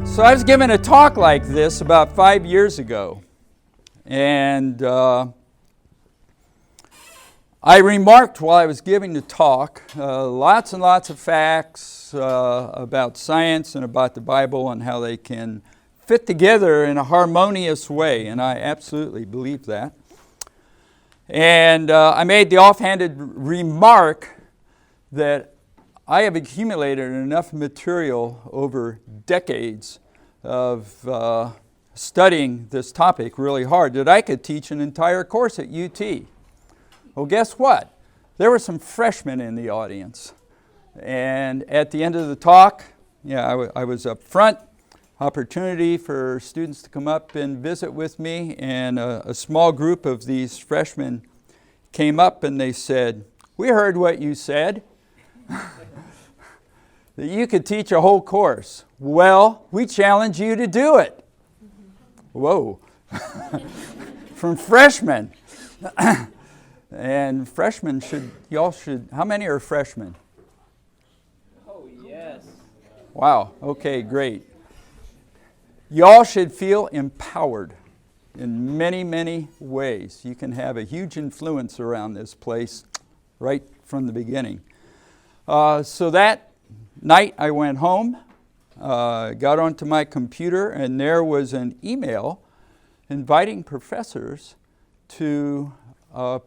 So I was given a talk like this about 5 years ago, and I remarked while I was giving the talk lots and lots of facts about science and about the Bible and how they can fit together in a harmonious way, and I absolutely believe that. And I made the offhanded remark that I have accumulated enough material over decades of studying this topic really hard that I could teach an entire course at UT. Well, guess what? There were some freshmen in the audience. And at the end of the talk, I was up front, opportunity for students to come up and visit with me, and a small group of these freshmen came up and they said, "We heard what you said, that you could teach a whole course. Well, we challenge you to do it." Whoa. From freshmen. And freshmen should, how many are freshmen? Oh, yes. Wow, okay, great. Y'all should feel empowered in many, many ways. You can have a huge influence around this place right from the beginning. So that night I went home, got onto my computer, and there was an email inviting professors to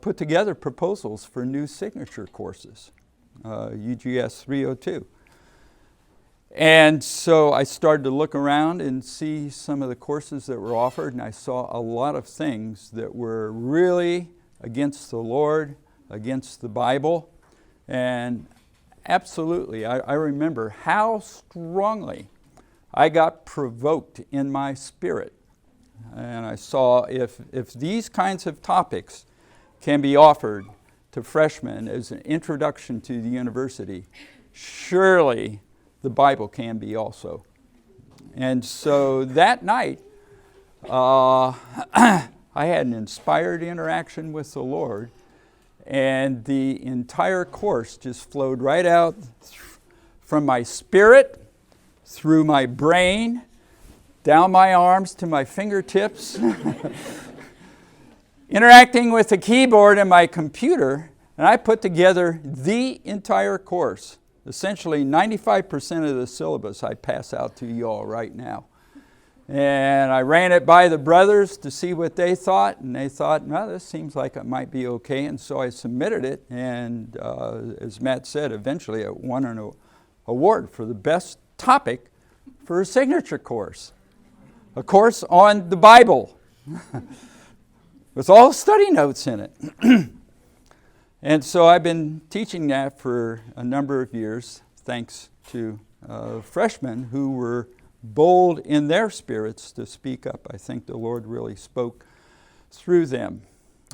put together proposals for new signature courses, UGS 302. And so I started to look around and see some of the courses that were offered, and I saw a lot of things that were really against the Lord, against the Bible. And absolutely, I remember how strongly I got provoked in my spirit. And I saw if these kinds of topics can be offered to freshmen as an introduction to the university, surely the Bible can be also. And so that night, I had an inspired interaction with the Lord, and the entire course just flowed right out from my spirit, through my brain, down my arms to my fingertips, interacting with the keyboard and my computer, and I put together the entire course. Essentially 95% of the syllabus I pass out to you all right now. And I ran it by the brothers to see what they thought, and they thought, "No, this seems like it might be okay," and so I submitted it, and as Matt said, eventually it won an award for the best topic for a signature course. A course on the Bible with all study notes in it. And so I've been teaching that for a number of years, thanks to freshmen who were bold in their spirits to speak up. I think the Lord really spoke through them.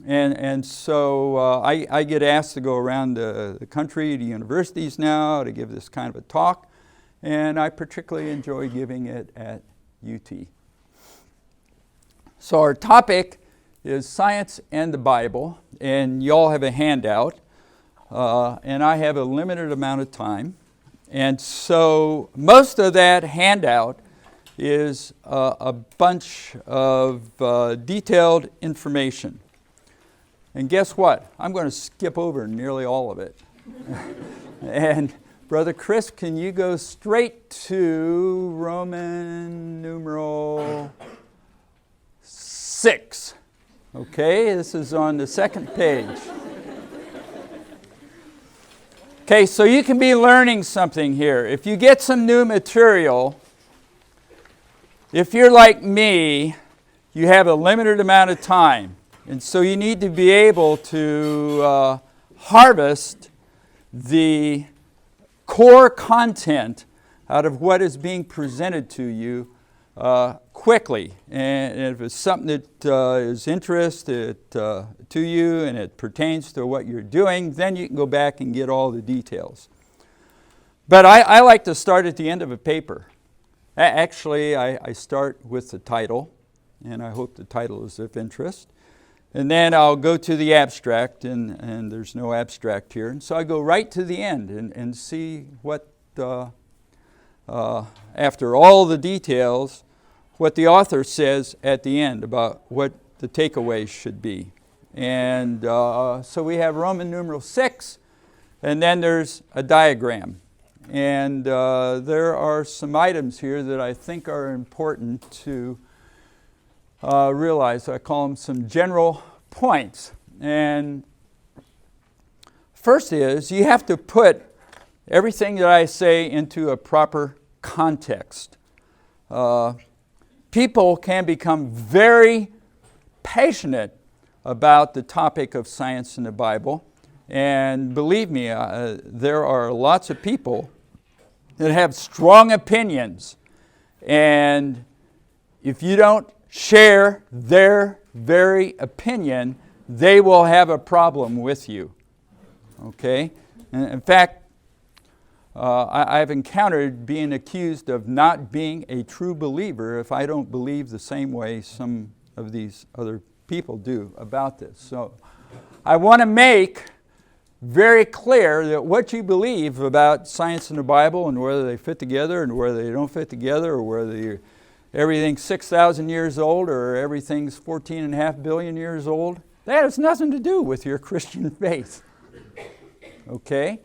And so I get asked to go around the country to universities now to give this kind of a talk, and I particularly enjoy giving it at UT. So our topic is science and the Bible, and y'all have a handout, and I have a limited amount of time. And so most of that handout is a bunch of detailed information. And guess what? I'm going to skip over nearly all of it. And Brother Chris, can you go straight to Roman numeral 6? Okay, this is on the second page. Okay, so you can be learning something here. If you get some new material, if you're like me, you have a limited amount of time. And so you need to be able to harvest the core content out of what is being presented to you quickly. And if it's something that is interested to you and it pertains to what you're doing, then you can go back and get all the details. But I like to start at the end of a paper. Actually, I start with the title, and I hope the title is of interest. And then I'll go to the abstract, and there's no abstract here. And so I go right to the end and see what after all the details, what the author says at the end about what the takeaways should be. And so we have Roman numeral 6, and then there's a diagram. And there are some items here that I think are important to realize. I call them some general points. And first is, you have to put everything that I say into a proper context. People can become very passionate about the topic of science in the Bible. And believe me, there are lots of people that have strong opinions. And if you don't share their very opinion, they will have a problem with you. Okay? And in fact, I've encountered being accused of not being a true believer if I don't believe the same way some of these other people do about this. So I want to make very clear that what you believe about science and the Bible and whether they fit together and whether they don't fit together or whether everything's 6,000 years old or everything's 14.5 billion years old, that has nothing to do with your Christian faith. Okay?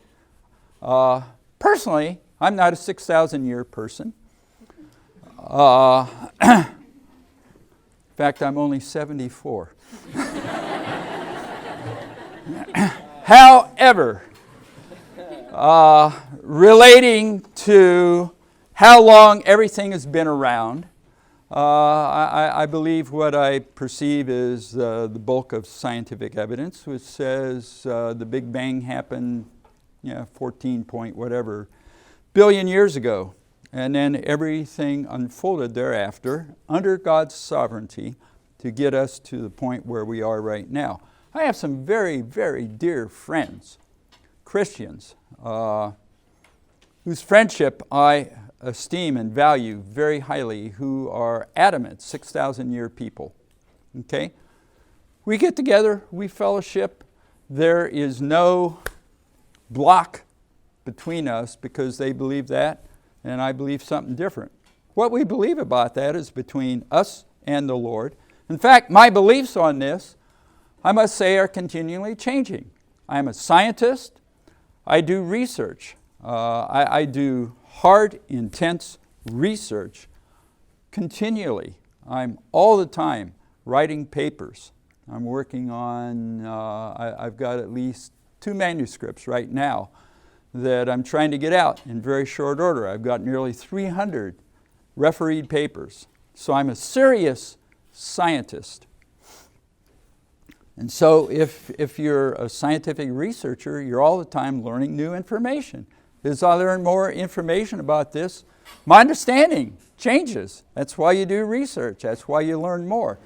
Personally, I'm not a 6,000 year person. In fact, I'm only 74. However, relating to how long everything has been around, I believe what I perceive is the bulk of scientific evidence, which says the Big Bang happened 14 point whatever billion years ago. And then everything unfolded thereafter under God's sovereignty to get us to the point where we are right now. I have some very, very dear friends, Christians, whose friendship I esteem and value very highly, who are adamant 6,000 year people. Okay? We get together, we fellowship. There is no block between us because they believe that and I believe something different. What we believe about that is between us and the Lord. In fact, my beliefs on this, I must say, are continually changing. I'm a scientist. I do research. I do hard, intense research continually. I'm all the time writing papers. I'm working on, I've got at least 2 manuscripts right now that I'm trying to get out in very short order. I've got nearly 300 refereed papers. So I'm a serious scientist. And so if you're a scientific researcher, you're all the time learning new information. As I learn more information about this, my understanding changes. That's why you do research. That's why you learn more.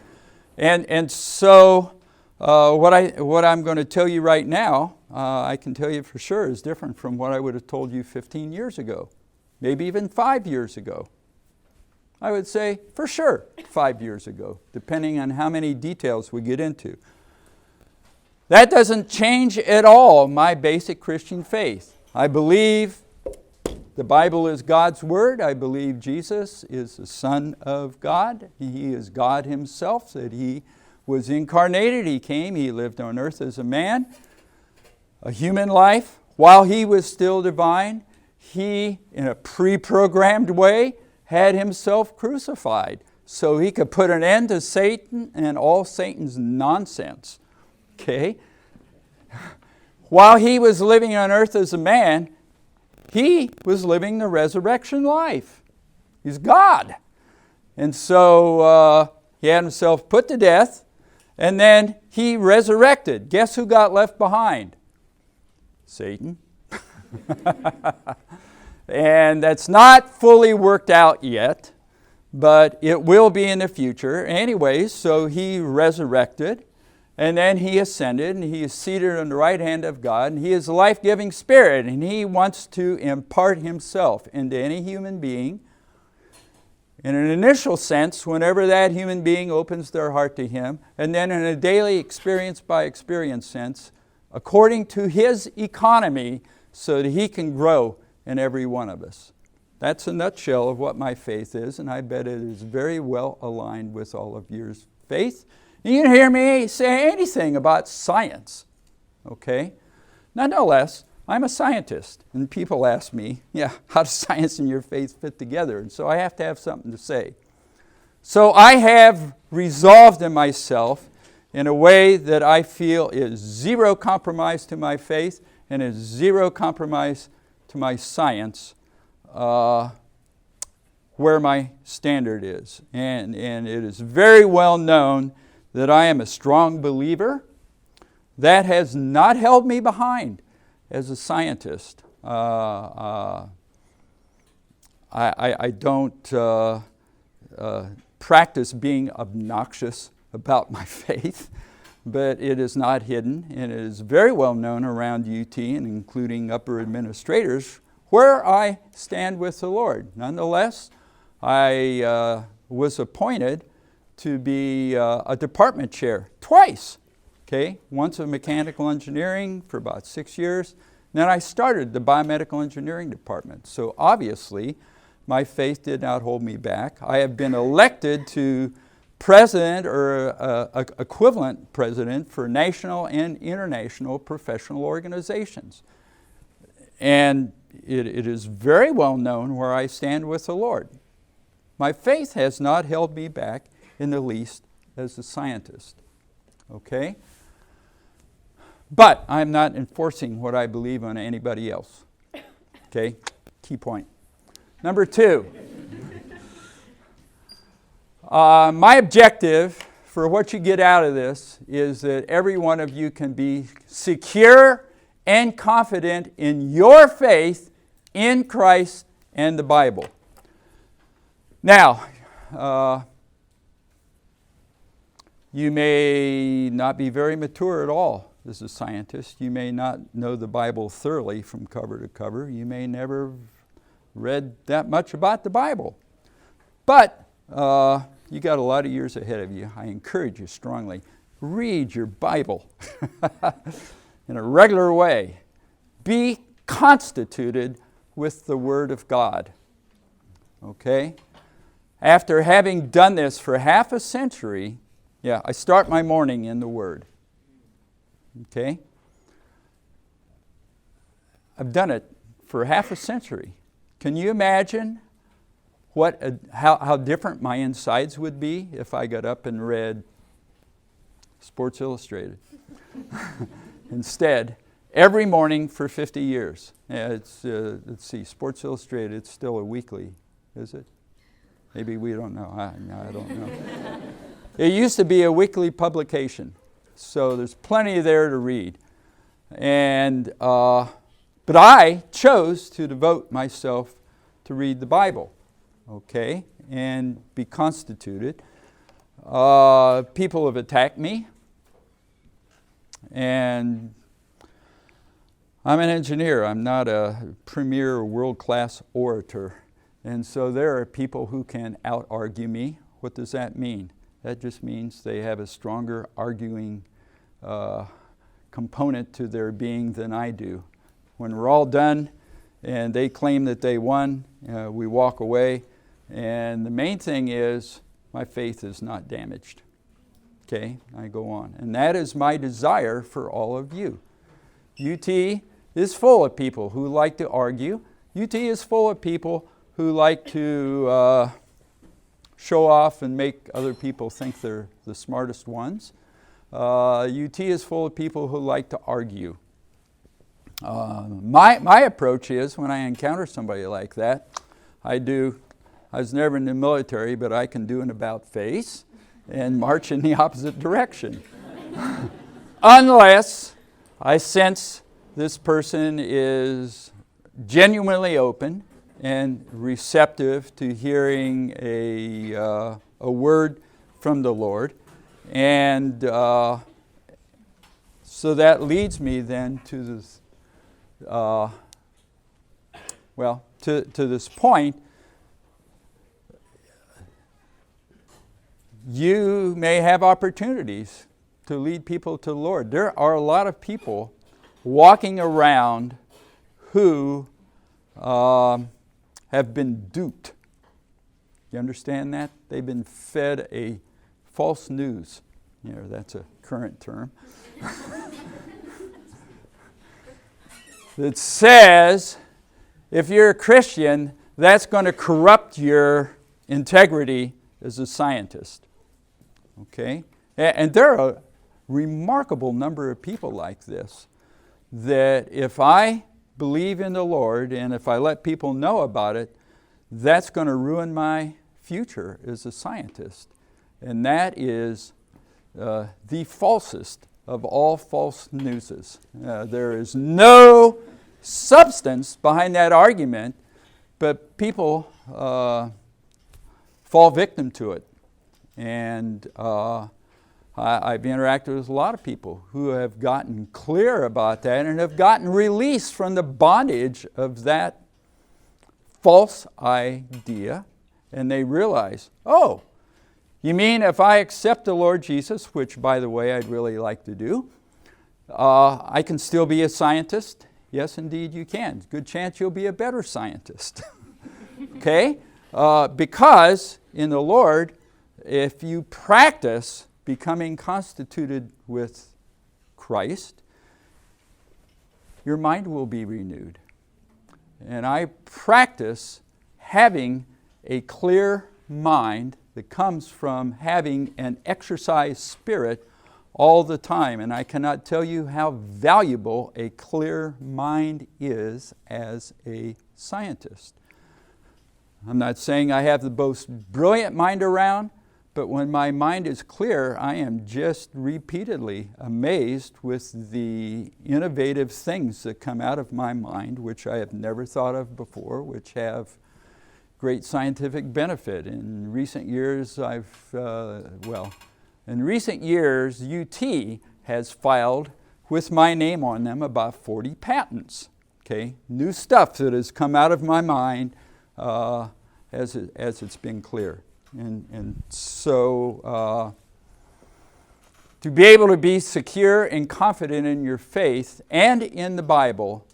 And so what I'm going to tell you right now, I can tell you for sure is different from what I would have told you 15 years ago, maybe even 5 years ago. I would say for sure 5 years ago, depending on how many details we get into. That doesn't change at all my basic Christian faith. I believe the Bible is God's Word. I believe Jesus is the Son of God. He is God Himself, that He was incarnated. He came, He lived on earth as a man, a human life. While He was still divine, He, in a pre-programmed way, had Himself crucified so He could put an end to Satan and all Satan's nonsense. Okay? While He was living on earth as a man, He was living the resurrection life. He's God. And so He had Himself put to death, and then He resurrected. Guess who got left behind? Satan. And that's not fully worked out yet, but it will be in the future. Anyways, so He resurrected, and then He ascended, and He is seated on the right hand of God, and He is a life-giving Spirit, and He wants to impart Himself into any human being. In an initial sense, whenever that human being opens their heart to Him, and then in a daily experience by experience sense, according to His economy, so that He can grow in every one of us. That's a nutshell of what my faith is, and I bet it is very well aligned with all of your faith. And you didn't hear me say anything about science, okay? Nonetheless, I'm a scientist, and people ask me, how does science and your faith fit together? And so I have to have something to say. So I have resolved in myself in a way that I feel is zero compromise to my faith and is zero compromise to my science, where my standard is. And it is very well known that I am a strong believer. That has not held me behind as a scientist. I don't practice being obnoxious about my faith, but it is not hidden, and it is very well known around UT and including upper administrators where I stand with the Lord. Nonetheless, I was appointed to be a department chair twice. Okay, once of mechanical engineering for about 6 years. Then I started the biomedical engineering department. So obviously, my faith did not hold me back. I have been elected to president or equivalent president for national and international professional organizations. And it is very well known where I stand with the Lord. My faith has not held me back in the least as a scientist. Okay? But I'm not enforcing what I believe on anybody else. Okay? Key point. Number 2. My objective for what you get out of this is that every one of you can be secure and confident in your faith in Christ and the Bible. Now, you may not be very mature at all as a scientist. You may not know the Bible thoroughly from cover to cover. You may never have read that much about the Bible. But you got a lot of years ahead of you. I encourage you strongly, read your Bible in a regular way. Be constituted with the Word of God. Okay? After having done this for half a century, I start my morning in the Word. Okay? I've done it for half a century. Can you imagine how different my insides would be if I got up and read Sports Illustrated instead every morning for 50 years? Let's see, Sports Illustrated, it's still a weekly, is it? Maybe we don't know. I don't know. It used to be a weekly publication, so there's plenty there to read. And but I chose to devote myself to read the Bible, okay, and be constituted. People have attacked me, and I'm an engineer. I'm not a premier world-class orator. And so there are people who can out-argue me. What does that mean? That just means they have a stronger arguing component to their being than I do. When we're all done and they claim that they won, we walk away. And the main thing is my faith is not damaged. Okay, I go on. And that is my desire for all of you. UT is full of people who like to argue. UT is full of people who like to show off and make other people think they're the smartest ones. UT is full of people who like to argue. My approach is, when I encounter somebody like that, I was never in the military, but I can do an about-face and march in the opposite direction. Unless I sense this person is genuinely open and receptive to hearing a word from the Lord. And so that leads me then to this, to this point. You may have opportunities to lead people to the Lord. There are a lot of people walking around who have been duped. You understand that? They've been fed a false news. That's a current term. That says if you're a Christian, that's going to corrupt your integrity as a scientist. Okay? And there are a remarkable number of people like this, that if I believe in the Lord and if I let people know about it, that's going to ruin my future as a scientist. And that is the falsest of all false newses. There is no substance behind that argument, but people fall victim to it. And I've interacted with a lot of people who have gotten clear about that and have gotten released from the bondage of that false idea, and they realize, oh, you mean if I accept the Lord Jesus, which by the way I'd really like to do, I can still be a scientist? Yes, indeed you can. Good chance you'll be a better scientist. Okay? Because in the Lord, if you practice becoming constituted with Christ, your mind will be renewed. And I practice having a clear mind that comes from having an exercised spirit all the time. And I cannot tell you how valuable a clear mind is as a scientist. I'm not saying I have the most brilliant mind around, but when my mind is clear, I am just repeatedly amazed with the innovative things that come out of my mind, which I have never thought of before, which have great scientific benefit. In recent years, UT has filed with my name on them about 40 patents. Okay, new stuff that has come out of my mind as it's been clear. And so to be able to be secure and confident in your faith and in the Bible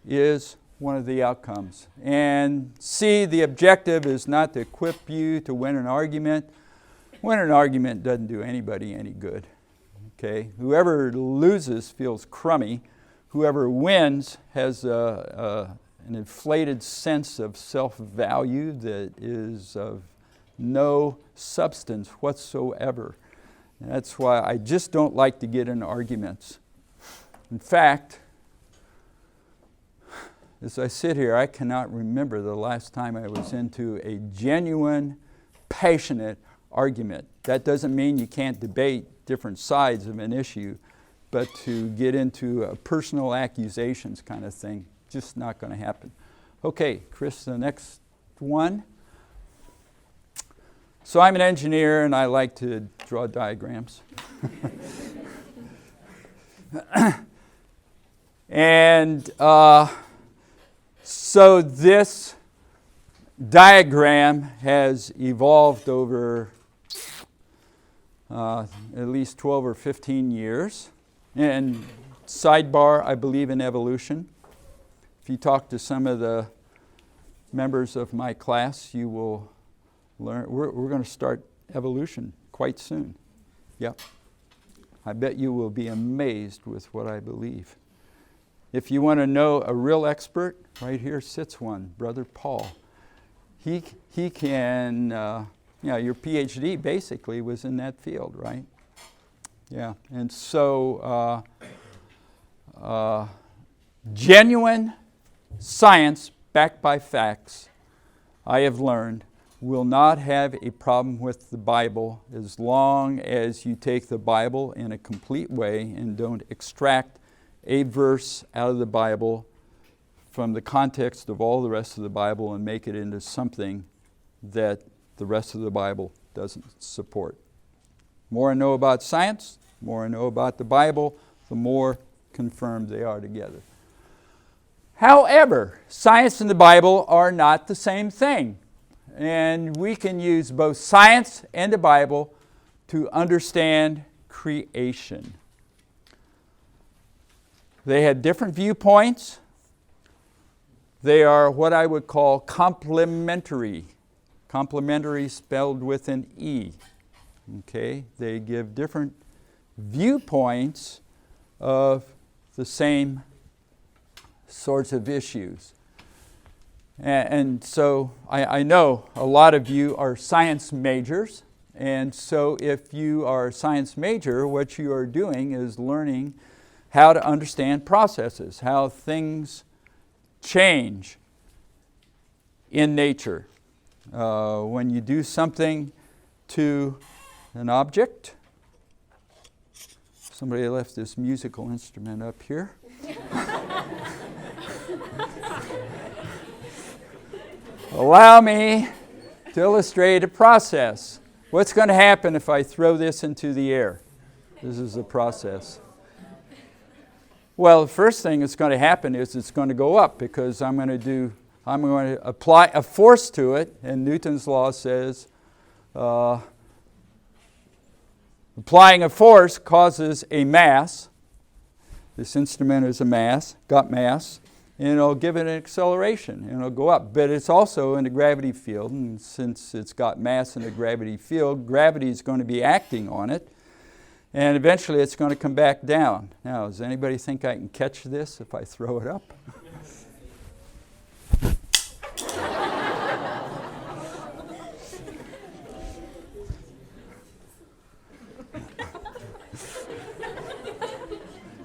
is one of the outcomes. And see, the objective is not to equip you to win an argument. Winning an argument doesn't do anybody any good. Okay? Whoever loses feels crummy. Whoever wins has an inflated sense of self-value that is of no substance whatsoever. And that's why I just don't like to get in arguments. In fact, as I sit here, I cannot remember the last time I was into a genuine, passionate argument. That doesn't mean you can't debate different sides of an issue, but to get into a personal accusations kind of thing, just not going to happen. Okay, Chris, the next one. So I'm an engineer and I like to draw diagrams. And so this diagram has evolved over at least 12 or 15 years. And sidebar, I believe in evolution. If you talk to some of the members of my class, you will learn. We're going to start evolution quite soon. Yep. I bet you will be amazed with what I believe. If you want to know a real expert, right here sits one, Brother Paul. He can, your PhD basically was in that field, right? Yeah, and so genuine science backed by facts, I have learned, will not have a problem with the Bible as long as you take the Bible in a complete way and don't extract a verse out of the Bible from the context of all the rest of the Bible and make it into something that the rest of the Bible doesn't support. The more I know about science, the more I know about the Bible, the more confirmed they are together. However, science and the Bible are not the same thing. And we can use both science and the Bible to understand creation. They had different viewpoints. They are what I would call complementary. Complementary spelled with an E. Okay? They give different viewpoints of the same sorts of issues. And so I know a lot of you are science majors, and so if you are a science major, what you are doing is learning how to understand processes, how things change in nature. When you do something to an object, somebody left this musical instrument up here. Allow me to illustrate a process. What's going to happen if I throw this into the air? This is a process. Well, the first thing that's going to happen is it's going to go up because I'm going to apply a force to it, and Newton's law says applying a force causes a mass. This instrument is got mass, and it'll give it an acceleration, and it'll go up. But it's also in a gravity field, and since it's got mass in a gravity field, gravity is going to be acting on it, and eventually it's going to come back down. Now, does anybody think I can catch this if I throw it up?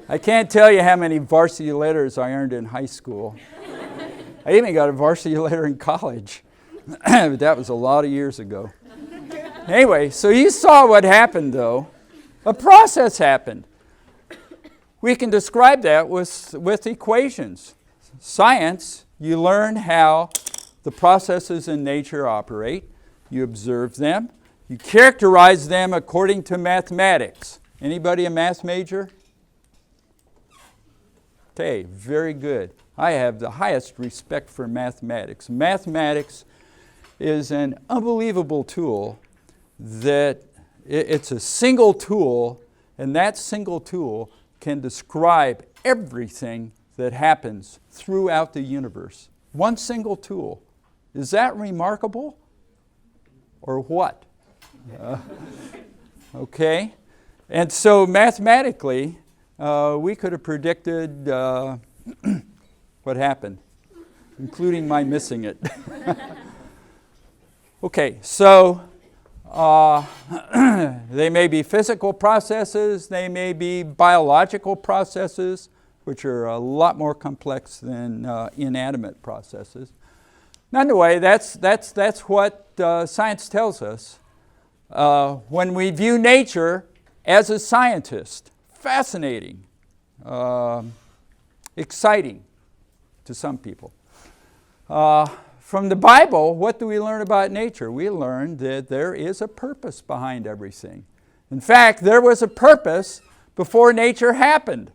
I can't tell you how many varsity letters I earned in high school. I even got a varsity letter in college. But that was a lot of years ago. Anyway, so you saw what happened, though. A process happened. We can describe that with equations. Science, you learn how the processes in nature operate. You observe them. You characterize them according to mathematics. Anybody a math major? Okay, very good. I have the highest respect for mathematics. Mathematics is an unbelievable tool that it's a single tool, and that single tool can describe everything that happens throughout the universe. One single tool. Is that remarkable? Or what? Okay. And so mathematically, we could have predicted what happened, including my missing it. Okay, so they may be physical processes, they may be biological processes, which are a lot more complex than inanimate processes. Anyway, that's what science tells us. When we view nature as a scientist, fascinating, exciting to some people. From the Bible, what do we learn about nature? We learn that there is a purpose behind everything. In fact, there was a purpose before nature happened.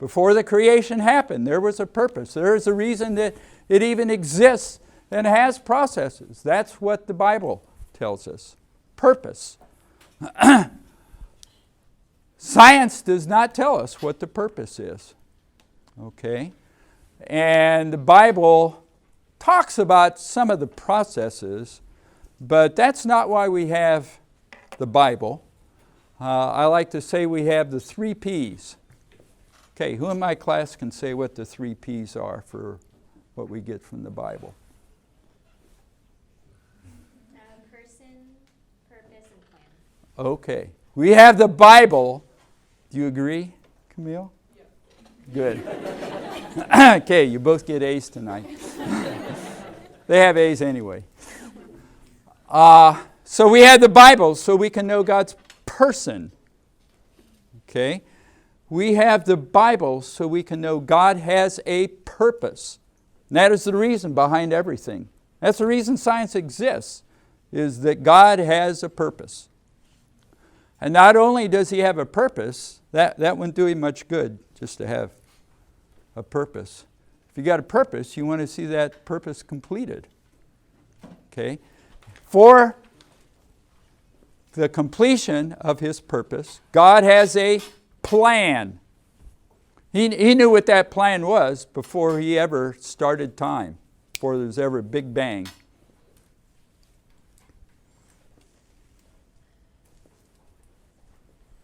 Before the creation happened, there was a purpose. There is a reason that it even exists and has processes. That's what the Bible tells us. Purpose. Science does not tell us what the purpose is. Okay? And the Bible talks about some of the processes, but that's not why we have the Bible. I like to say we have the 3 Ps. Okay, who in my class can say what the 3 Ps are for what we get from the Bible? Person, purpose, and plan. Okay. We have the Bible. Do you agree, Camille? Yeah. Good. Okay, you both get A's tonight. They have A's anyway. So we have the Bible so we can know God's person. Okay? We have the Bible so we can know God has a purpose. And that is the reason behind everything. That's the reason science exists, is that God has a purpose. And not only does he have a purpose, that wouldn't do him much good just to have a purpose. If you got a purpose, you want to see that purpose completed. Okay? For the completion of his purpose, God has a plan. He knew what that plan was before he ever started time, before there was ever a big bang.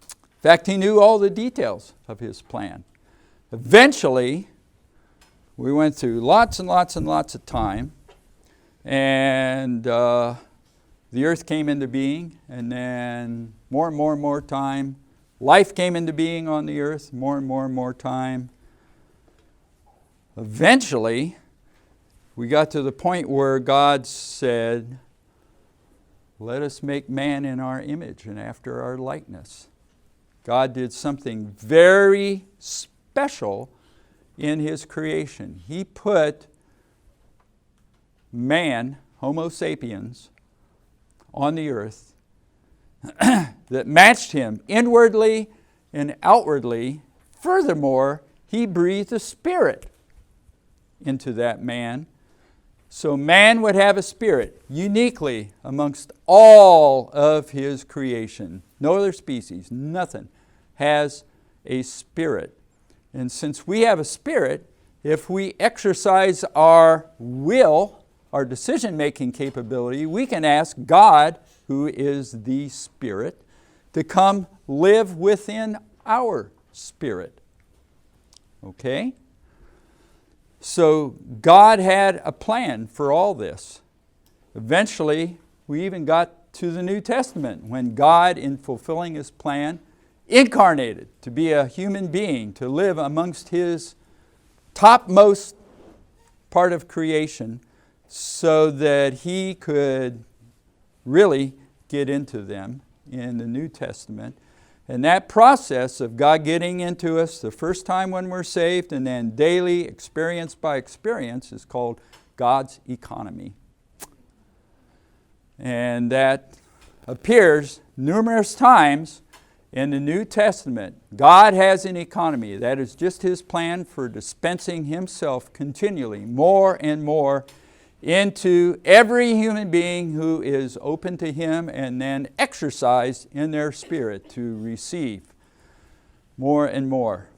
In fact, he knew all the details of his plan. Eventually, we went through lots and lots and lots of time, and the earth came into being, and then more and more and more time. Life came into being on the earth, more and more and more time. Eventually, we got to the point where God said, let us make man in our image and after our likeness. God did something very special in His creation. He put man, Homo sapiens, on the earth that matched him inwardly and outwardly. Furthermore, He breathed a spirit into that man. So man would have a spirit uniquely amongst all of His creation. No other species, nothing, has a spirit. And since we have a spirit, if we exercise our will, our decision-making capability, we can ask God, who is the Spirit, to come live within our spirit. Okay? So God had a plan for all this. Eventually, we even got to the New Testament when God, in fulfilling His plan, incarnated to be a human being, to live amongst His topmost part of creation so that He could really get into them in the New Testament. And that process of God getting into us the first time when we're saved and then daily, experience by experience, is called God's economy. And that appears numerous times in the New Testament. God has an economy. That is just His plan for dispensing Himself continually, more and more, into every human being who is open to Him and then exercised in their spirit to receive more and more.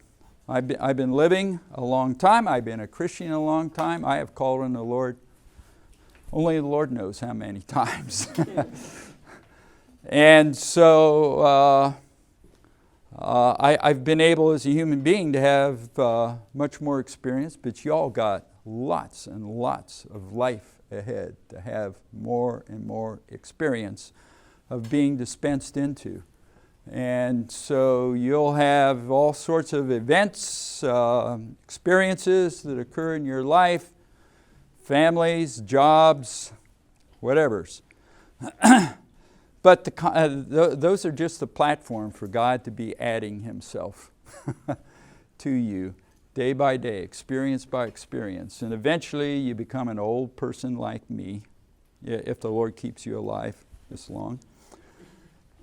I've been living a long time. I've been a Christian a long time. I have called on the Lord. Only the Lord knows how many times. And so I've been able as a human being to have much more experience, but you all got lots and lots of life ahead to have more and more experience of being dispensed into. And so you'll have all sorts of events, experiences that occur in your life, families, jobs, whatevers. But those are just the platform for God to be adding Himself to you day by day, experience by experience. And eventually you become an old person like me, if the Lord keeps you alive this long.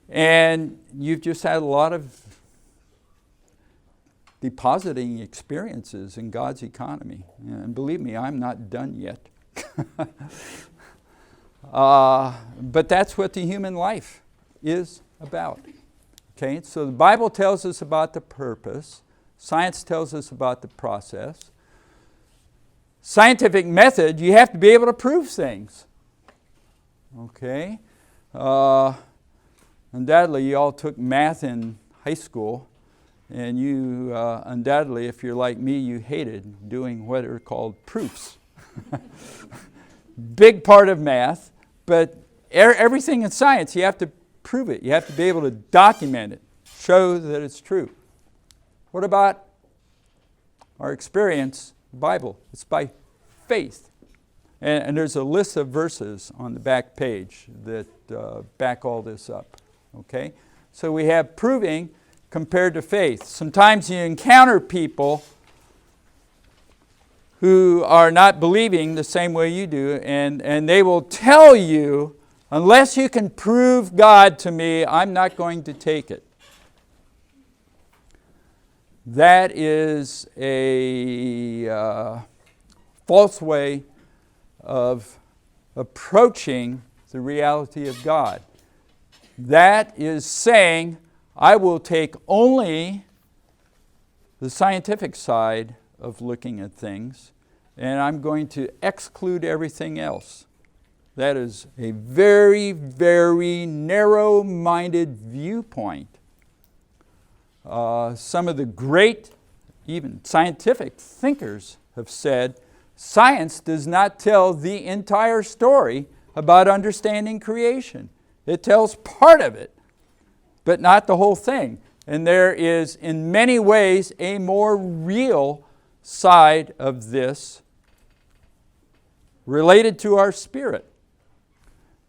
And you've just had a lot of depositing experiences in God's economy. And believe me, I'm not done yet. But that's what the human life is about. Okay, so the Bible tells us about the purpose. Science tells us about the process. Scientific method, you have to be able to prove things. Okay? Undoubtedly, you all took math in high school, and you undoubtedly, if you're like me, you hated doing what are called proofs. Big part of math, but everything in science, you have to prove it. You have to be able to document it, show that it's true. What about our experience, the Bible? It's by faith. And there's a list of verses on the back page that back all this up. Okay? So we have proving compared to faith. Sometimes you encounter people who are not believing the same way you do, and they will tell you, unless you can prove God to me, I'm not going to take it. That is a false way of approaching the reality of God. That is saying, I will take only the scientific side of looking at things, and I'm going to exclude everything else. That is a very, very narrow-minded viewpoint. Some of the great, even scientific thinkers have said, science does not tell the entire story about understanding creation. It tells part of it, but not the whole thing. And there is, in many ways, a more real side of this related to our spirit.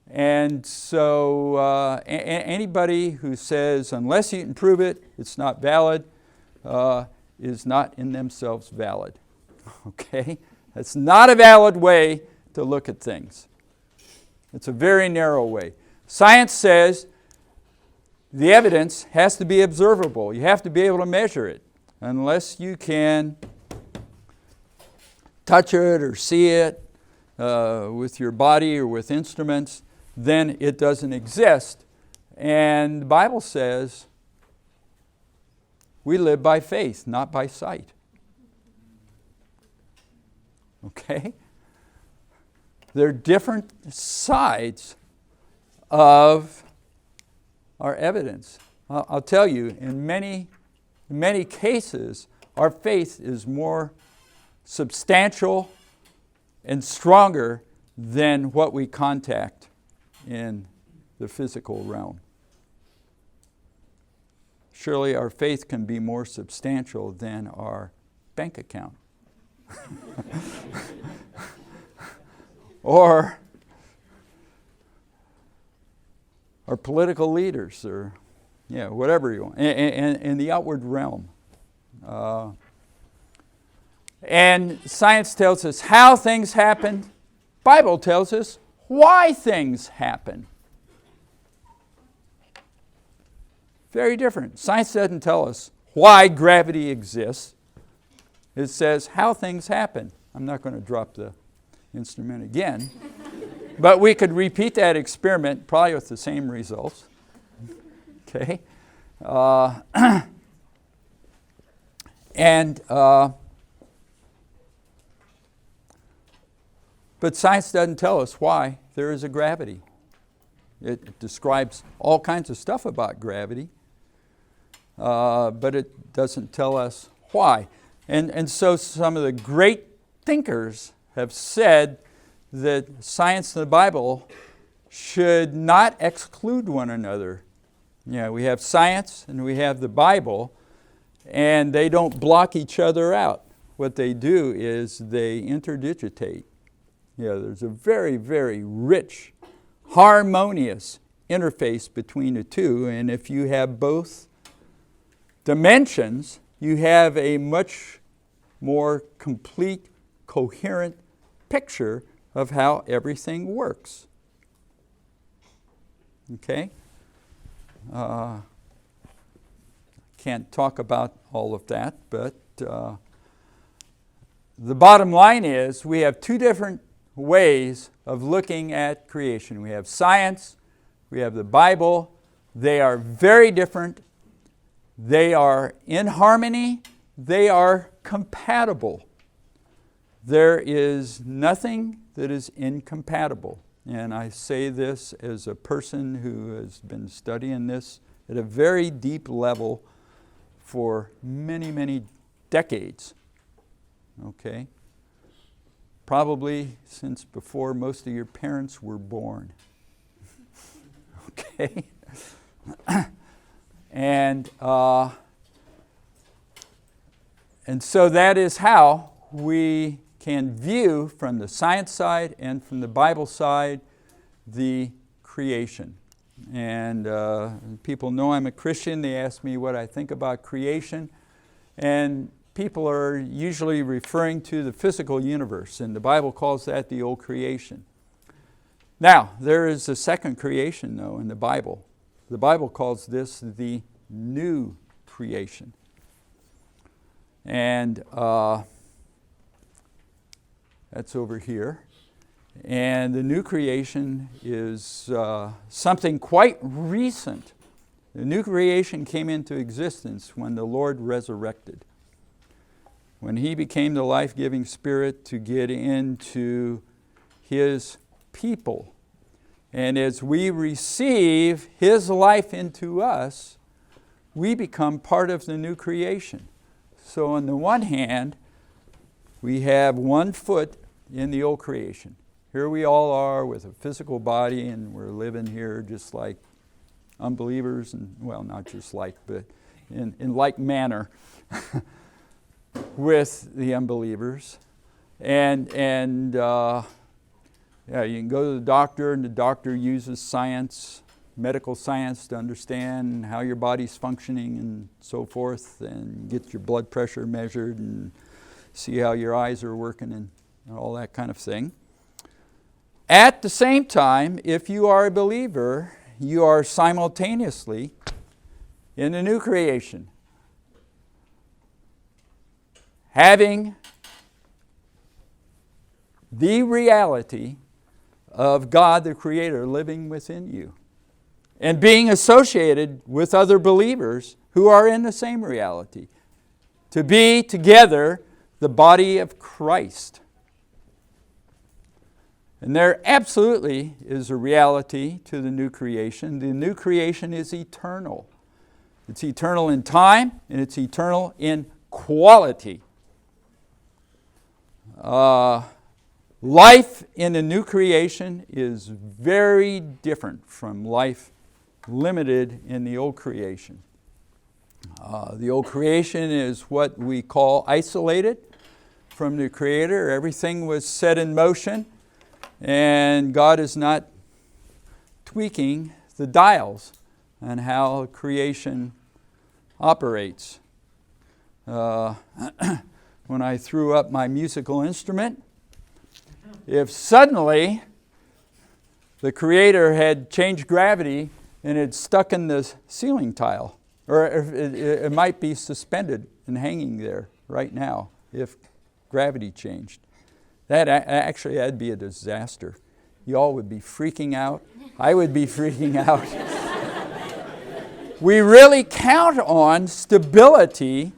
And so anybody who says, unless you can prove it, it's not valid, is not in themselves valid. Okay? That's not a valid way to look at things. It's a very narrow way. Science says the evidence has to be observable. You have to be able to measure it. Unless you can touch it or see it with your body or with instruments, then it doesn't exist. And the Bible says we live by faith, not by sight. Okay? There are different sides of our evidence. I'll tell you, in many cases, our faith is more substantial and stronger than what we contact in the physical realm. Surely our faith can be more substantial than our bank account. Or our political leaders, or whatever you want, in the outward realm. And science tells us how things happen. Bible tells us why things happen. Very different. Science doesn't tell us why gravity exists. It says how things happen. I'm not going to drop the instrument again. But we could repeat that experiment, probably with the same results. Okay? But science doesn't tell us why there is a gravity. It describes all kinds of stuff about gravity, but it doesn't tell us why. And so some of the great thinkers have said that science and the Bible should not exclude one another. We have science and we have the Bible, and they don't block each other out. What they do is they interdigitate. There's a very, very rich, harmonious interface between the two, and if you have both dimensions, you have a much more complete, coherent picture of how everything works. Okay? Can't talk about all of that, but the bottom line is we have two different ways of looking at creation. We have science, we have the Bible. They are very different. They are in harmony. They are compatible. There is nothing that is incompatible. And I say this as a person who has been studying this at a very deep level for many, many decades. Okay? Probably since before most of your parents were born. Okay? And so that is how we can view from the science side and from the Bible side the creation. And people know I'm a Christian. They ask me what I think about creation. And people are usually referring to the physical universe, and the Bible calls that the old creation. Now, there is a second creation, though, in the Bible. The Bible calls this the new creation. And that's over here. And the new creation is something quite recent. The new creation came into existence when the Lord resurrected. when he became the life-giving Spirit to get into his people. And as we receive his life into us, we become part of the new creation. So on the one hand, we have one foot in the old creation. Here we all are with a physical body, and we're living here just like unbelievers, and well, not just like, but in like manner with the unbelievers. And yeah, you can go to the doctor, and the doctor uses science, medical science, to understand how your body's functioning and so forth, and get your blood pressure measured and see how your eyes are working and all that kind of thing. At the same time, if you are a believer, you are simultaneously in the new creation, having the reality of God the Creator living within you, and being associated with other believers who are in the same reality, to be together the body of Christ. And there absolutely is a reality to the new creation. The new creation is eternal. It's eternal in time, and it's eternal in quality. Life in the new creation is very different from life limited in the old creation. The old creation is what we call isolated from the Creator. Everything was set in motion, and God is not tweaking the dials on how creation operates. When I threw up my musical instrument, if suddenly the Creator had changed gravity and it stuck in the ceiling tile, or it might be suspended and hanging there right now if gravity changed. That'd be a disaster. You all would be freaking out. I would be freaking out. We really count on stability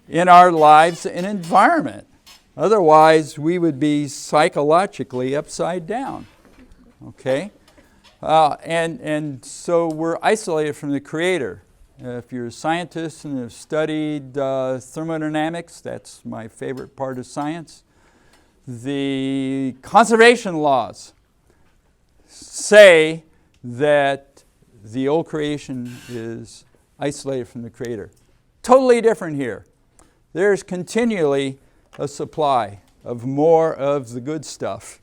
in our lives and environment. Otherwise, we would be psychologically upside down. Okay? And so we're isolated from the Creator. If you're a scientist and have studied thermodynamics, that's my favorite part of science. The conservation laws say that the old creation is isolated from the Creator. Totally different here. There's continually a supply of more of the good stuff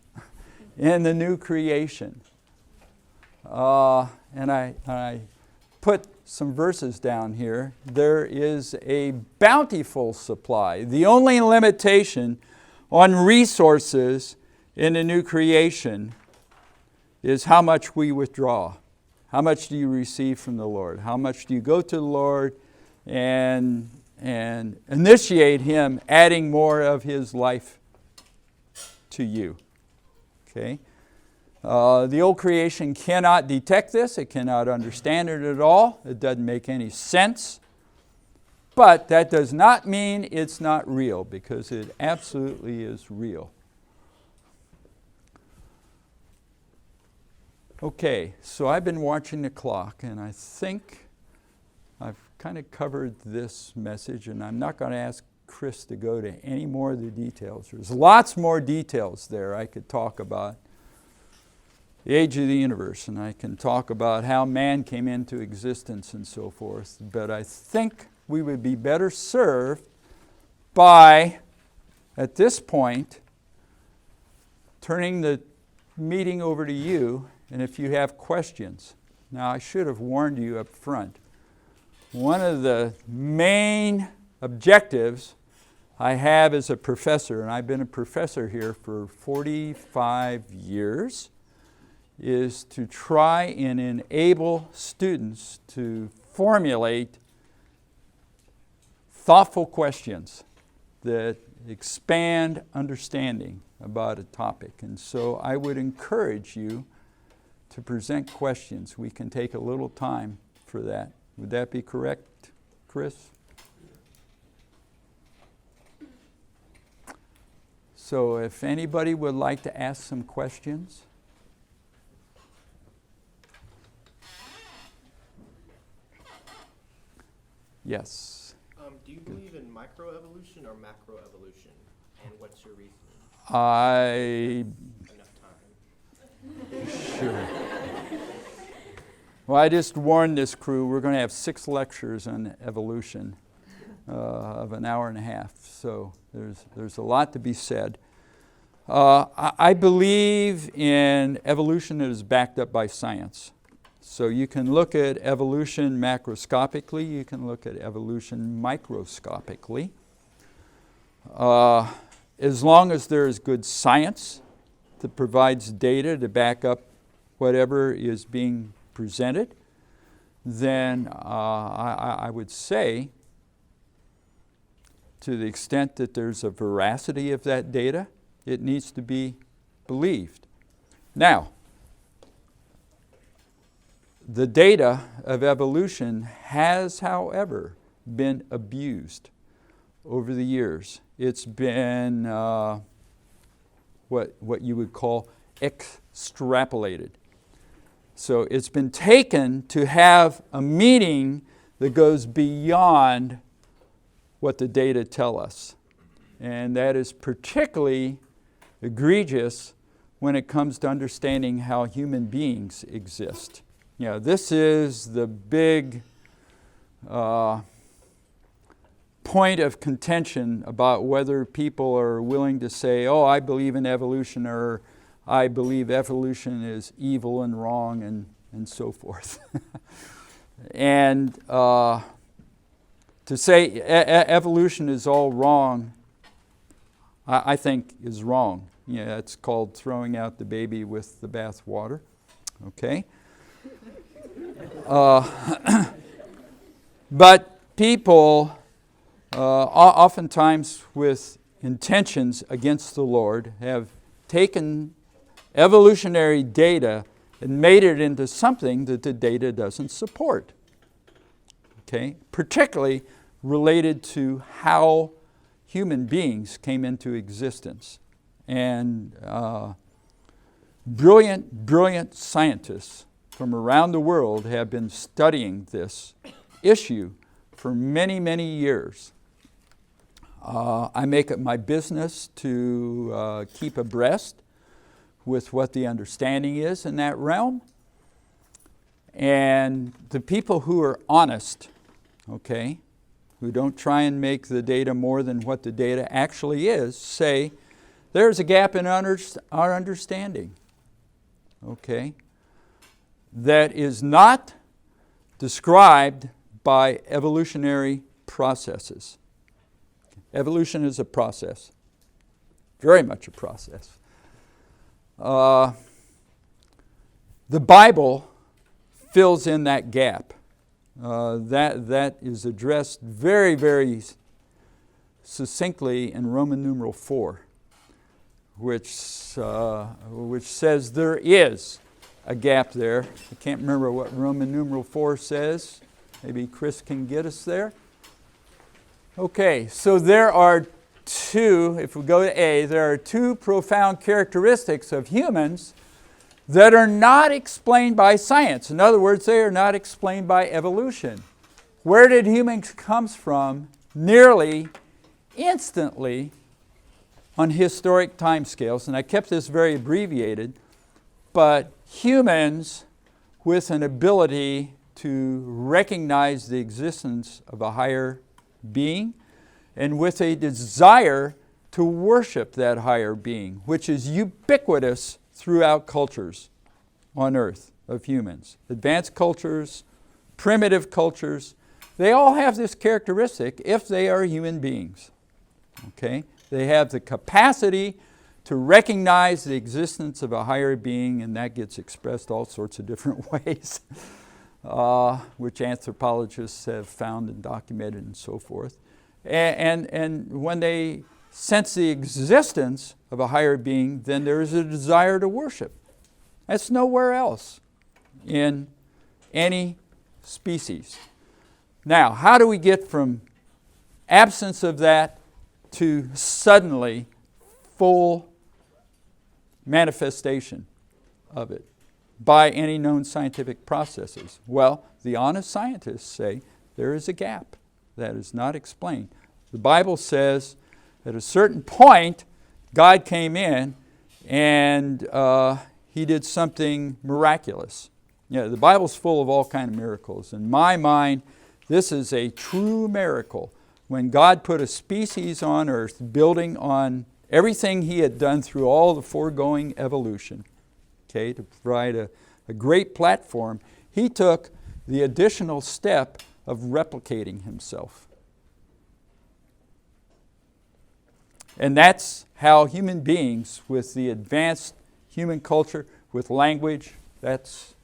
in the new creation. And I put some verses down here. There is a bountiful supply. The only limitation on resources in the new creation is how much we withdraw. How much do you receive from the Lord? How much do you go to the Lord and initiate Him adding more of His life to you? Okay. The old creation cannot detect this. It cannot understand it at all. It doesn't make any sense. But that does not mean it's not real, because it absolutely is real. Okay, so I've been watching the clock, and I think I've kind of covered this message, and I'm not going to ask Chris to go to any more of the details. There's lots more details there I could talk about. The age of the universe, and I can talk about how man came into existence and so forth. But I think we would be better served by, at this point, turning the meeting over to you, and if you have questions. Now, I should have warned you up front. One of the main objectives I have as a professor, and I've been a professor here for 45 years, is to try and enable students to formulate thoughtful questions that expand understanding about a topic. And so I would encourage you to present questions. We can take a little time for that. Would that be correct, Chris? So if anybody would like to ask some questions. Yes. Do you believe in microevolution or macroevolution? And what's your reasoning? Enough time. Sure. Well, I just warned this crew, we're going to have 6 lectures on evolution of an hour and a half. So there's a lot to be said. I believe in evolution that is backed up by science. So you can look at evolution macroscopically, you can look at evolution microscopically. As long as there is good science that provides data to back up whatever is being presented, then I would say, to the extent that there's a veracity of that data, it needs to be believed. Now, the data of evolution has, however, been abused over the years. It's been what you would call extrapolated. So it's been taken to have a meaning that goes beyond what the data tell us. And that is particularly egregious when it comes to understanding how human beings exist. You know, this is the big point of contention about whether people are willing to say, oh, I believe in evolution, or I believe evolution is evil and wrong, and so forth. And to say evolution is all wrong, I think is wrong. Yeah, it's called throwing out the baby with the bathwater. Okay? But people, oftentimes with intentions against the Lord, have taken evolutionary data and made it into something that the data doesn't support. Okay? Particularly related to how human beings came into existence. And brilliant scientists from around the world have been studying this issue for many, many years. I make it my business to keep abreast with what the understanding is in that realm. And the people who are honest, okay, who don't try and make the data more than what the data actually is, say there's a gap in our understanding, okay, that is not described by evolutionary processes. Evolution is a process, very much a process. The Bible fills in that gap. That is addressed very, very succinctly in Roman numeral 4, which says there is a gap there. I can't remember what Roman numeral 4 says. Maybe Chris can get us there. Okay, so there are two, if we go to A, there are two profound characteristics of humans that are not explained by science. In other words, they are not explained by evolution. Where did humans come from? Nearly instantly on historic timescales, and I kept this very abbreviated, but humans with an ability to recognize the existence of a higher being and with a desire to worship that higher being, which is ubiquitous throughout cultures on earth of humans. Advanced cultures, primitive cultures, they all have this characteristic if they are human beings. Okay? They have the capacity to recognize the existence of a higher being, and that gets expressed all sorts of different ways, which anthropologists have found and documented and so forth. And when they sense the existence of a higher being, then there is a desire to worship. That's nowhere else in any species. Now, how do we get from absence of that to suddenly full manifestation of it by any known scientific processes? Well, the honest scientists say there is a gap that is not explained. The Bible says at a certain point, God came in and He did something miraculous. Yeah, the Bible's full of all kinds of miracles. In my mind, this is a true miracle. When God put a species on earth, building on everything He had done through all the foregoing evolution, okay, to provide a great platform, He took the additional step of replicating Himself. And that's how human beings, with the advanced human culture, with language, that's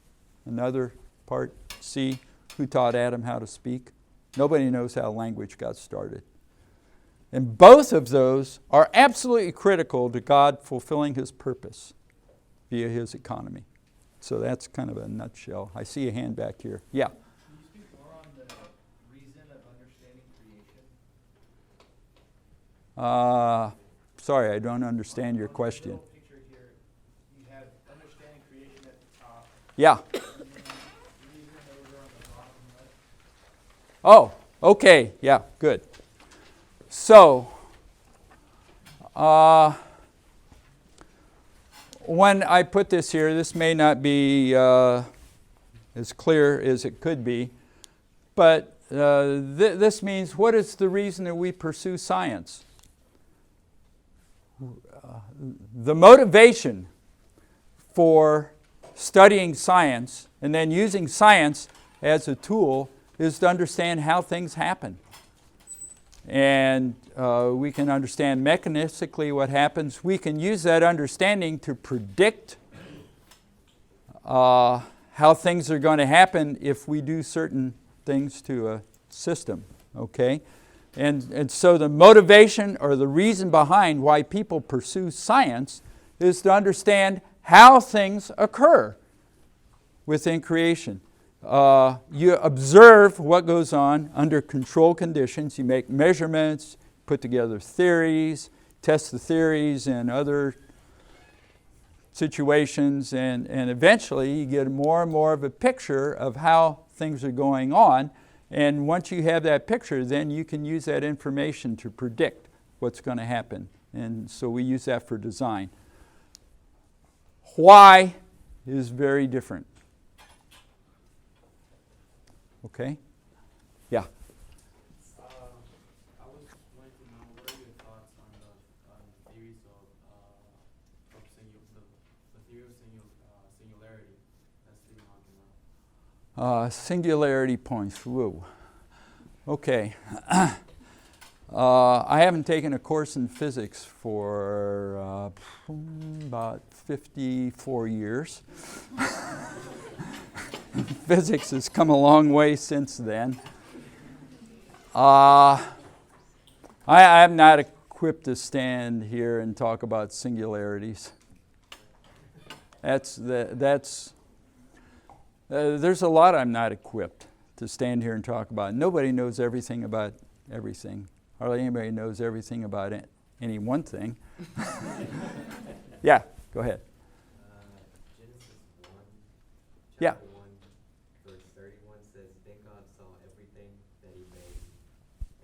another part. See, who taught Adam how to speak? Nobody knows how language got started. And both of those are absolutely critical to God fulfilling His purpose via His economy. So that's kind of a nutshell. I see a hand back here. Yeah. Can you speak more on the reason of understanding creation? Sorry, I don't understand your question. On the little picture here, you have understanding creation at the top. Yeah. And then reason over on the bottom left. Oh, okay. Yeah, good. So, when I put this here, this may not be as clear as it could be, but this means, what is the reason that we pursue science? The motivation for studying science and then using science as a tool is to understand how things happen. And we can understand mechanistically what happens. We can use that understanding to predict how things are going to happen if we do certain things to a system, okay? And so the motivation or the reason behind why people pursue science is to understand how things occur within creation. You observe what goes on under controlled conditions. You make measurements, put together theories, test the theories in other situations, and eventually you get more and more of a picture of how things are going on. And once you have that picture, then you can use that information to predict what's going to happen. And so we use that for design. Why is very different. Okay? Yeah. I was wanting to know, what are your thoughts on the theories of the theory of singularity that Stephen Hawking wrote? Singularity points. Whoa. Okay. I haven't taken a course in physics for about 54 years. Physics has come a long way since then. I am not equipped to stand here and talk about singularities. There's a lot I'm not equipped to stand here and talk about. Nobody knows everything about everything. Hardly anybody knows everything about any one thing. Yeah, go ahead. Genesis 1, Yeah. chapter 1, verse 31 says, Then God saw everything that He made,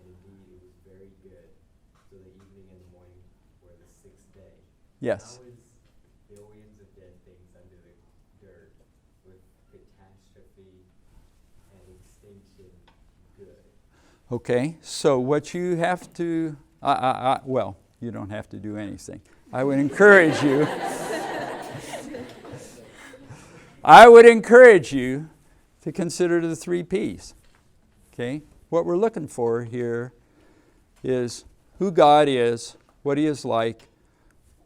and indeed it was very good. So the evening and the morning were the sixth day. Yes. How is billions of dead things under the dirt with catastrophe and extinction good? Okay, so what you have to, well, you don't have to do anything. I would encourage you. I would encourage you to consider the 3 P's. Okay? What we're looking for here is who God is, what He is like,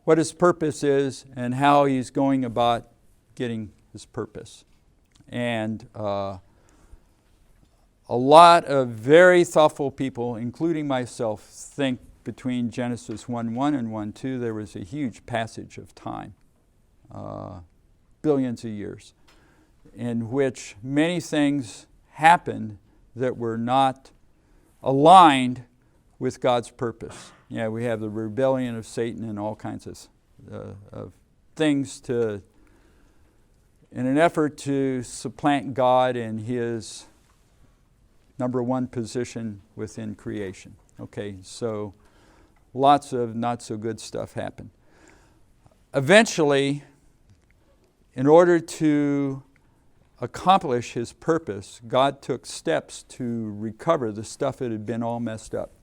what His purpose is, and how He's going about getting His purpose. And a lot of very thoughtful people, including myself, think between Genesis 1:1 and 1:2 there was a huge passage of time, billions of years, in which many things happened that were not aligned with God's purpose. Yeah, we have the rebellion of Satan and all kinds of things in an effort to supplant God in his number one position within creation. Okay, so lots of not so good stuff happened. Eventually, in order to accomplish his purpose, God took steps to recover the stuff that had been all messed up.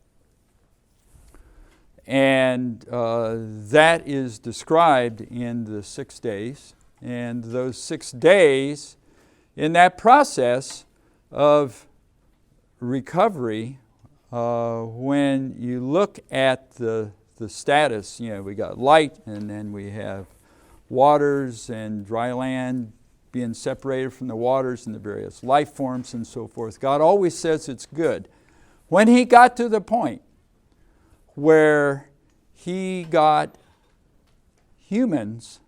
And that is described in the 6 days. And those 6 days, in that process of recovery, when you look at the status, we got light, and then we have waters and dry land being separated from the waters and the various life forms and so forth. God always says it's good. When he got to the point where he got humans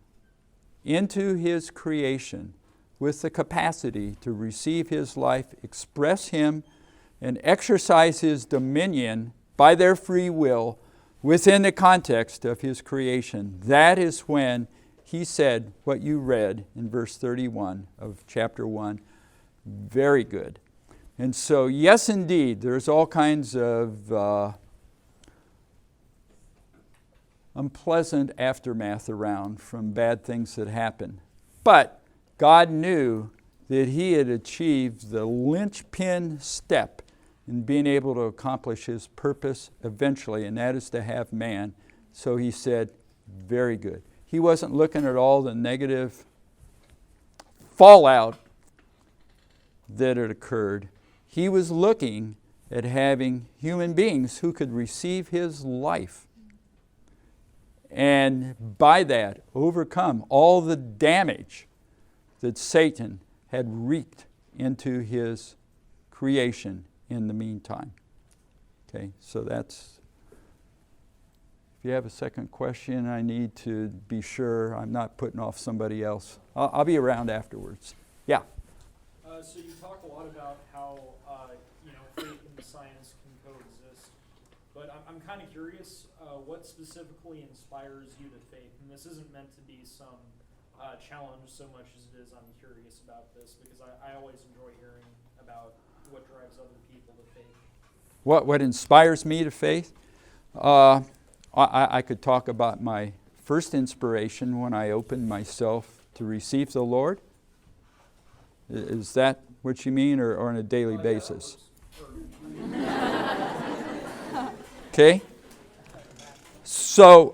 into his creation with the capacity to receive his life, express him, and exercise his dominion by their free will within the context of his creation, that is when he said what you read in verse 31 of chapter 1, very good. And so, yes, indeed, there's all kinds of unpleasant aftermath around from bad things that happen. But God knew that he had achieved the linchpin step in being able to accomplish his purpose eventually, and that is to have man. So he said, very good. He wasn't looking at all the negative fallout that had occurred. He was looking at having human beings who could receive his life and by that overcome all the damage that Satan had wreaked into his creation in the meantime. Okay, so that's, if you have a second question, I need to be sure I'm not putting off somebody else. I'll be around afterwards. Yeah. So you talk a lot about how faith and science can coexist, but I'm kind of curious what specifically inspires you to faith, and this isn't meant to be some challenge so much as it is I'm curious about this, because I always enjoy hearing about what drives other people to faith. What inspires me to faith? I could talk about my first inspiration when I opened myself to receive the Lord. Is that what you mean, or on a daily basis? Okay. So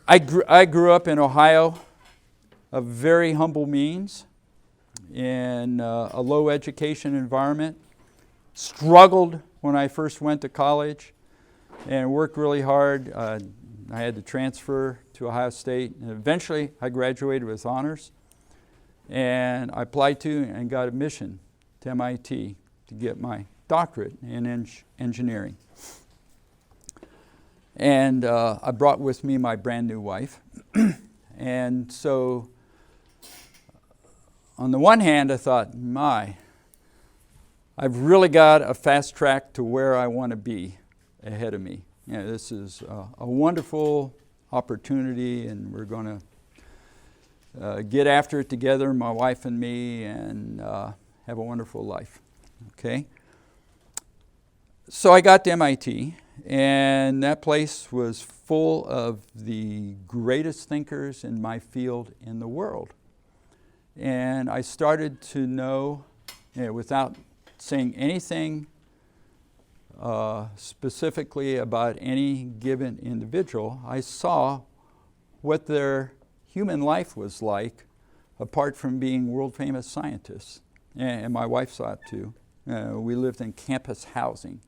I grew up in Ohio of very humble means, in a low education environment. Struggled when I first went to college and worked really hard. I had to transfer to Ohio State, and eventually I graduated with honors, and I applied to and got admission to MIT to get my doctorate in engineering. And I brought with me my brand new wife. And so on the one hand, I thought, I've really got a fast track to where I want to be ahead of me. This is a wonderful opportunity, and we're going to get after it together, my wife and me, and have a wonderful life. Okay? So I got to MIT, and that place was full of the greatest thinkers in my field in the world. And I started to know, without saying anything specifically about any given individual, I saw what their human life was like apart from being world-famous scientists. And my wife saw it too. We lived in campus housing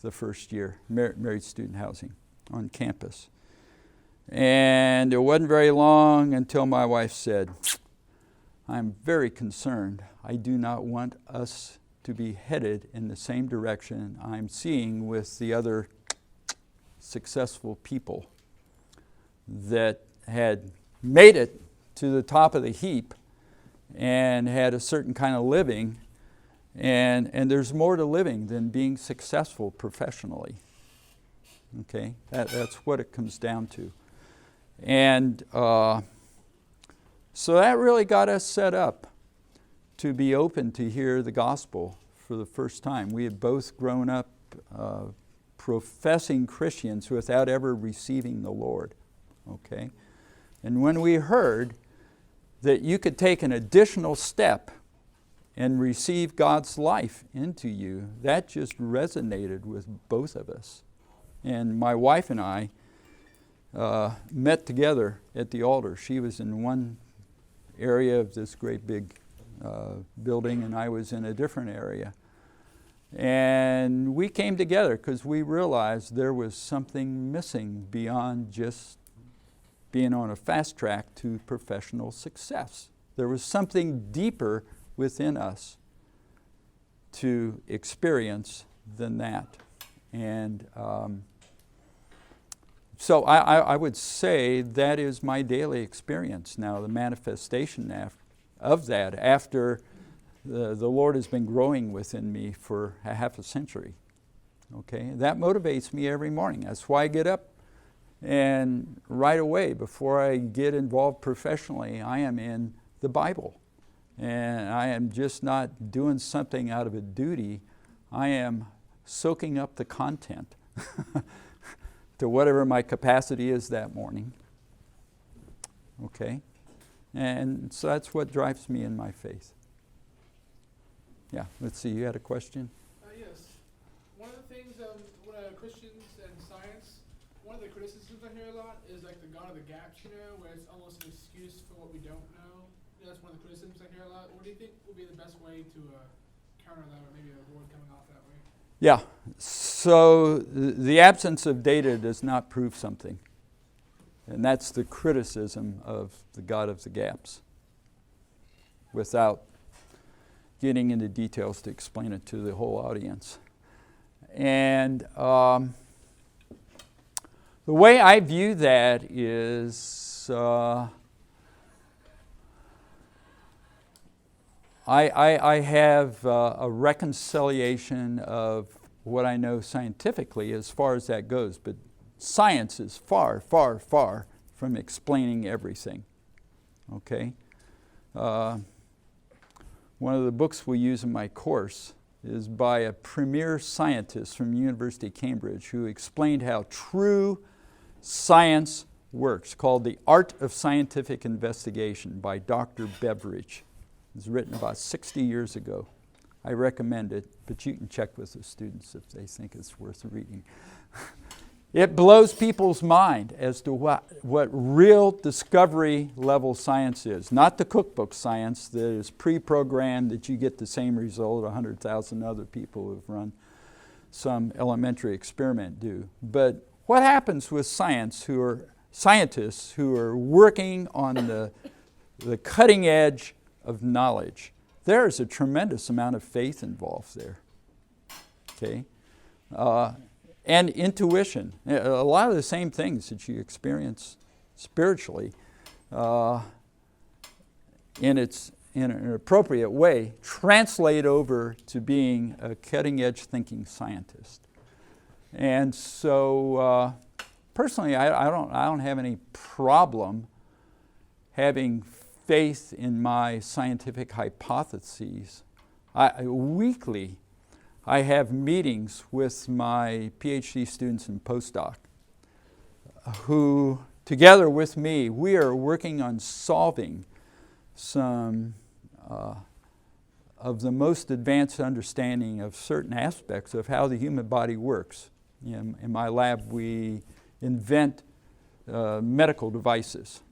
the first year, married student housing on campus. And it wasn't very long until my wife said, I'm very concerned. I do not want us to be headed in the same direction I'm seeing with the other successful people that had made it to the top of the heap and had a certain kind of living, And there's more to living than being successful professionally. Okay, that's what it comes down to. And so that really got us set up to be open to hear the gospel for the first time. We had both grown up professing Christians without ever receiving the Lord. Okay, and when we heard that you could take an additional step and receive God's life into you, that just resonated with both of us. And my wife and I met together at the altar. She was in one area of this great big building, and I was in a different area. And we came together because we realized there was something missing beyond just being on a fast track to professional success. There was something deeper within us to experience than that. And so I would say that is my daily experience now, the manifestation of that after the Lord has been growing within me for a half a century. Okay, that motivates me every morning. That's why I get up, and right away, before I get involved professionally, I am in the Bible. And I am just not doing something out of a duty. I am soaking up the content to whatever my capacity is that morning. Okay? And so that's what drives me in my faith. Yeah, let's see, you had a question? Yes. One of the things when Christians and science, one of the criticisms I hear a lot is like the God of the gaps, where it's almost an excuse for what we don't know. That's one of the criticisms I hear a lot. What do you think would be the best way to counter that, or maybe avoid coming off that way? Yeah, so the absence of data does not prove something. And that's the criticism of the God of the gaps, without getting into details to explain it to the whole audience. And the way I view that is I have a reconciliation of what I know scientifically as far as that goes, but science is far, far, far from explaining everything. Okay? One of the books we use in my course is by a premier scientist from the University of Cambridge who explained how true science works, called The Art of Scientific Investigation by Dr. Beveridge. It was written about 60 years ago. I recommend it, but you can check with the students if they think it's worth reading. It blows people's mind as to what real discovery level science is. Not the cookbook science that is pre-programmed that you get the same result 100,000 other people who have run some elementary experiment do. But what happens with scientists who are working on the cutting edge of knowledge? There is a tremendous amount of faith involved there. Okay? And intuition. A lot of the same things that you experience spiritually in an appropriate way translate over to being a cutting-edge thinking scientist. And so personally, I don't have any problem having faith in my scientific hypotheses. Weekly, I have meetings with my PhD students and postdoc who, together with me, we are working on solving some of the most advanced understanding of certain aspects of how the human body works. In my lab, we invent medical devices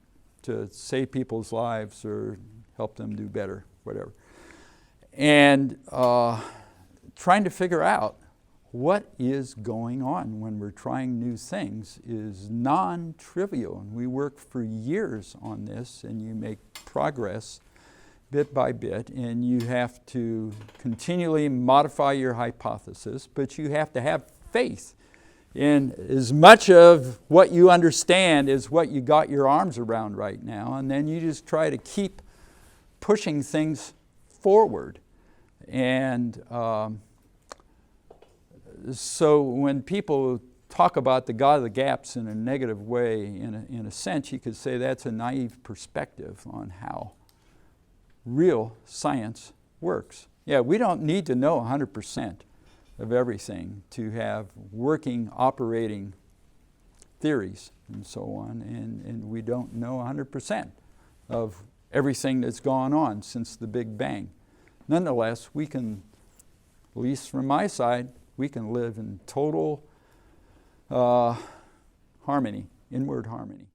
to save people's lives or help them do better, whatever. And trying to figure out what is going on when we're trying new things is non-trivial. And we work for years on this, and you make progress bit by bit, and you have to continually modify your hypothesis, but you have to have faith in as much of what you understand is what you got your arms around right now, and then you just try to keep pushing things forward. And so when people talk about the God of the gaps in a negative way, in a sense, you could say that's a naive perspective on how real science works. Yeah, we don't need to know 100% of everything to have working, operating theories and so on, and we don't know 100% of everything that's gone on since the Big Bang. Nonetheless, we can, at least from my side, we can live in total harmony, inward harmony.